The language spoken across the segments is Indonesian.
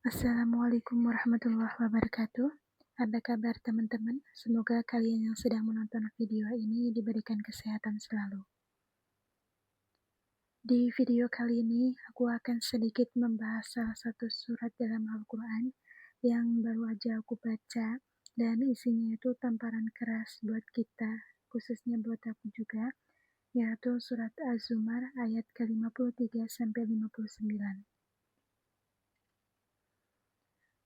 Assalamualaikum warahmatullahi wabarakatuh. Apa kabar teman-teman? Semoga kalian yang sedang menonton video ini diberikan kesehatan selalu. Di video kali ini, aku akan sedikit membahas salah satu surat dalam Al-Quran yang baru aja aku baca, dan isinya itu tamparan keras buat kita, khususnya buat aku juga, yaitu surat Az-Zumar ayat ke-53-59.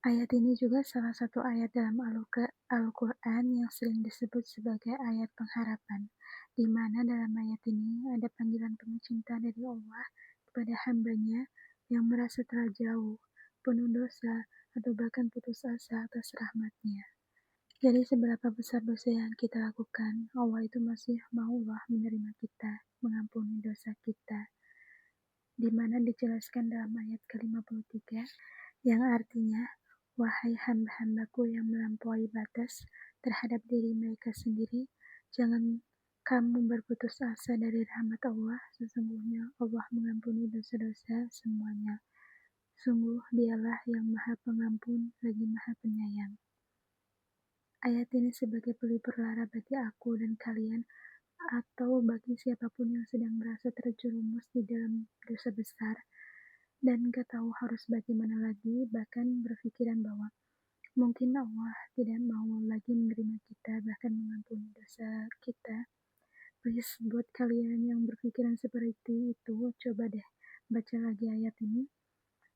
Ayat ini juga salah satu ayat dalam Al-Quran yang sering disebut sebagai ayat pengharapan, di mana dalam ayat ini ada panggilan penuh cinta dari Allah kepada hambanya yang merasa telah jauh, penuh dosa, atau bahkan putus asa atas rahmat-Nya. Jadi seberapa besar dosa yang kita lakukan, Allah itu masih mau menerima kita, mengampuni dosa kita, di mana dijelaskan dalam ayat ke-53 yang artinya, wahai hamba-hambaku yang melampaui batas terhadap diri mereka sendiri, jangan kamu berputus asa dari rahmat Allah. Sesungguhnya Allah mengampuni dosa-dosa semuanya. Sungguh dialah yang maha pengampun lagi maha penyayang. Ayat ini sebagai pelipur lara bagi aku dan kalian, atau bagi siapapun yang sedang merasa terjerumus di dalam dosa besar dan gak tahu harus bagaimana lagi, bahkan berpikiran bahwa mungkin Allah tidak mau lagi menerima kita, bahkan mengampuni dosa kita. Please, buat kalian yang berpikiran seperti itu, coba deh baca lagi ayat ini.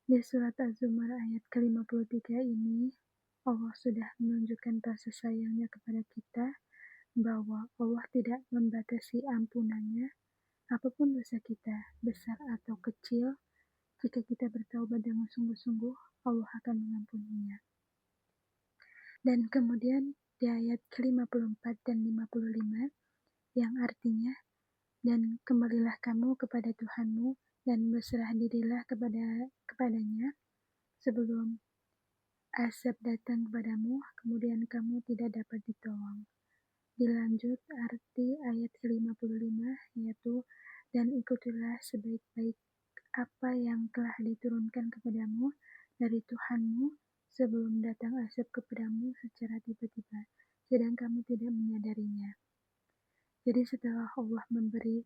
Di surat Az-Zumar ayat ke-53 ini, Allah sudah menunjukkan rasa sayangnya kepada kita, bahwa Allah tidak membatasi ampunannya, apapun dosa kita, besar atau kecil. Jika kita bertaubat dengan sungguh-sungguh, Allah akan mengampuninya. Dan kemudian di ayat ke-54 dan 55 yang artinya, dan kembalilah kamu kepada Tuhanmu dan berserah dirilah kepadanya sebelum azab datang kepadamu, kemudian kamu tidak dapat ditolong. Dilanjut arti ayat ke-55 yaitu, dan ikutilah sebaik-baik apa yang telah diturunkan kepadamu dari Tuhanmu sebelum datang azab kepadamu secara tiba-tiba, sedang kamu tidak menyadarinya. Jadi setelah Allah memberi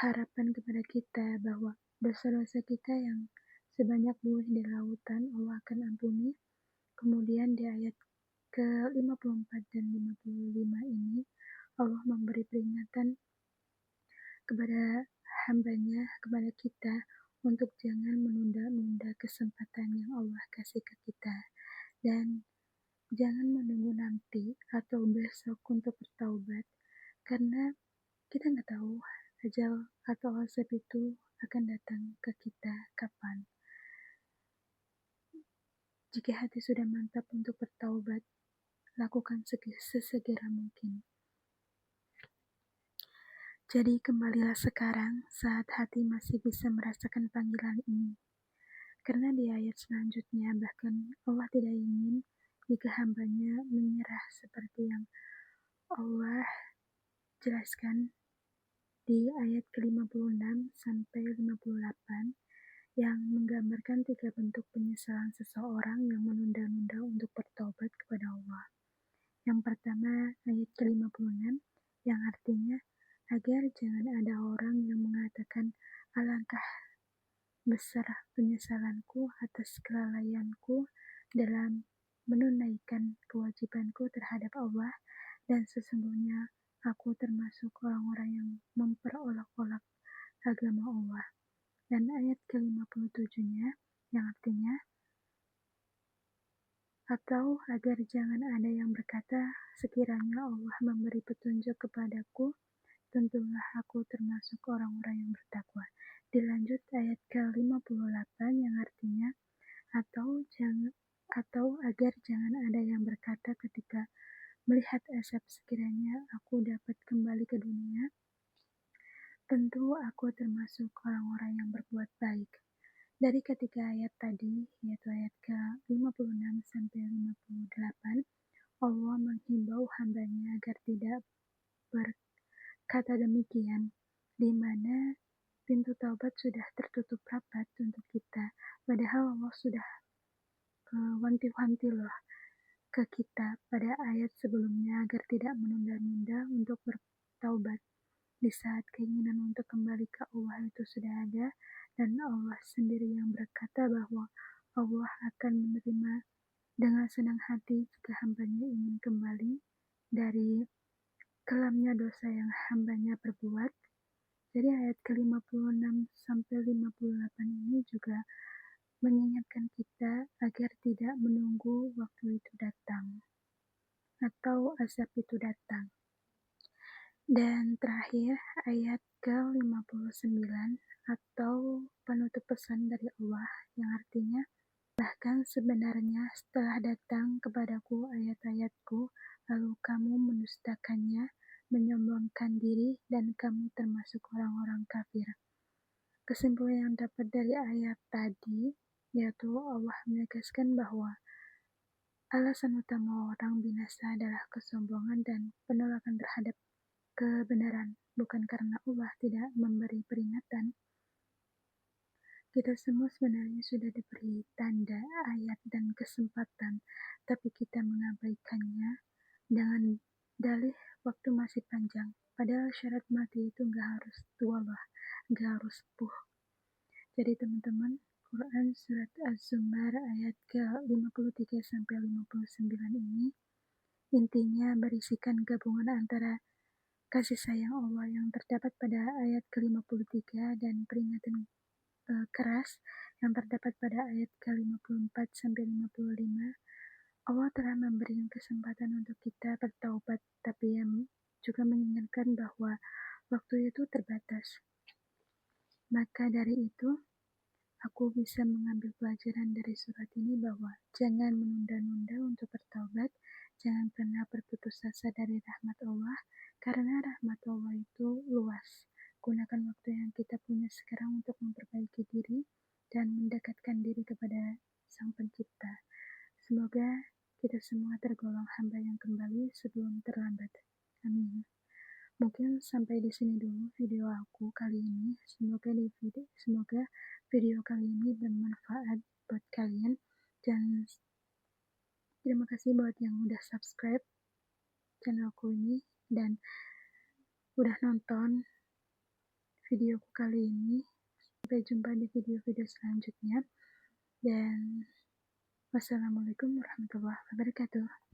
harapan kepada kita bahwa dosa-dosa kita yang sebanyak buih di lautan Allah akan ampuni, kemudian di ayat ke-54 dan 55 ini Allah memberi peringatan kepada hambanya, kepada kita, untuk jangan menunda-nunda kesempatan yang Allah kasih ke kita, dan jangan menunggu nanti atau besok untuk bertaubat, karena kita nggak tahu ajal atau azab itu akan datang ke kita kapan. Jika hati sudah mantap untuk bertaubat, lakukan sesegera mungkin. Jadi kembalilah sekarang saat hati masih bisa merasakan panggilan ini. Karena di ayat selanjutnya bahkan Allah tidak ingin jika hambanya menyerah seperti yang Allah jelaskan di ayat ke-56 sampai 58 yang menggambarkan 3 bentuk penyesalan seseorang yang menunda-nunda untuk bertobat kepada Allah. Yang pertama ayat ke-56 yang artinya, agar jangan ada orang yang mengatakan, alangkah besar penyesalanku atas kelalaianku dalam menunaikan kewajibanku terhadap Allah, dan sesungguhnya aku termasuk orang-orang yang memperolok-olok agama Allah. Dan ayat ke-57-nya yang artinya, atau agar jangan ada yang berkata, sekiranya Allah memberi petunjuk kepadaku, tentulah aku termasuk orang-orang yang bertakwa. Dilanjut ayat ke-58 yang artinya, atau agar jangan ada yang berkata ketika melihat azab, sekiranya aku dapat kembali ke dunia, tentu aku termasuk orang-orang yang berbuat baik. Dari ketiga ayat tadi, yaitu ayat ke-56 sampai 58, Allah menghimbau hambanya agar tidak berkata demikian, di mana pintu taubat sudah tertutup rapat untuk kita, padahal Allah sudah wanti-wanti loh ke kita pada ayat sebelumnya agar tidak menunda-nunda untuk bertaubat di saat keinginan untuk kembali ke Allah itu sudah ada, dan Allah sendiri yang berkata bahwa Allah akan menerima dengan senang hati jika hambanya ingin kembali dari kelamnya dosa yang hambanya perbuat. Jadi ayat ke-56 sampai 58 ini juga mengingatkan kita agar tidak menunggu waktu itu datang atau azab itu datang. Dan terakhir ayat ke-59 atau penutup pesan dari Allah yang artinya, bahkan sebenarnya setelah datang kepadaku ayat-ayatku, lalu kamu mendustakannya, menyombongkan diri, dan kamu termasuk orang-orang kafir. Kesimpulan yang dapat dari ayat tadi, yaitu Allah menegaskan bahwa alasan utama orang binasa adalah kesombongan dan penolakan terhadap kebenaran, bukan karena Allah tidak memberi peringatan. Kita semua sebenarnya sudah diberi tanda, ayat, dan kesempatan, tapi kita mengabaikannya dengan dalih waktu masih panjang. Padahal syarat mati itu nggak harus tua loh, nggak harus sepuh. Jadi teman-teman, Quran Surat Az-Zumar ayat ke-53 sampai 59 ini intinya berisikan gabungan antara kasih sayang Allah yang terdapat pada ayat ke-53 dan peringatan keras yang terdapat pada ayat ke-54 sampai 55. Allah telah memberikan kesempatan untuk kita bertaubat, tapi yang juga mengingatkan bahwa waktu itu terbatas. Maka dari itu, aku bisa mengambil pelajaran dari surat ini bahwa jangan menunda-nunda untuk bertaubat, jangan pernah berputus asa dari rahmat Allah, karena rahmat Allah itu luas. Gunakan waktu yang kita punya sekarang untuk memperbaiki diri dan mendekatkan diri kepada Sang Pencipta. Semoga kita semua tergolong hamba yang kembali sebelum terlambat. Amin. Mungkin sampai di sini dulu video aku kali ini. Semoga video kali ini bermanfaat buat kalian, dan terima kasih buat yang udah subscribe channelku ini dan udah nonton videoku kali ini. Sampai jumpa di video-video selanjutnya, dan wassalamualaikum warahmatullahi wabarakatuh.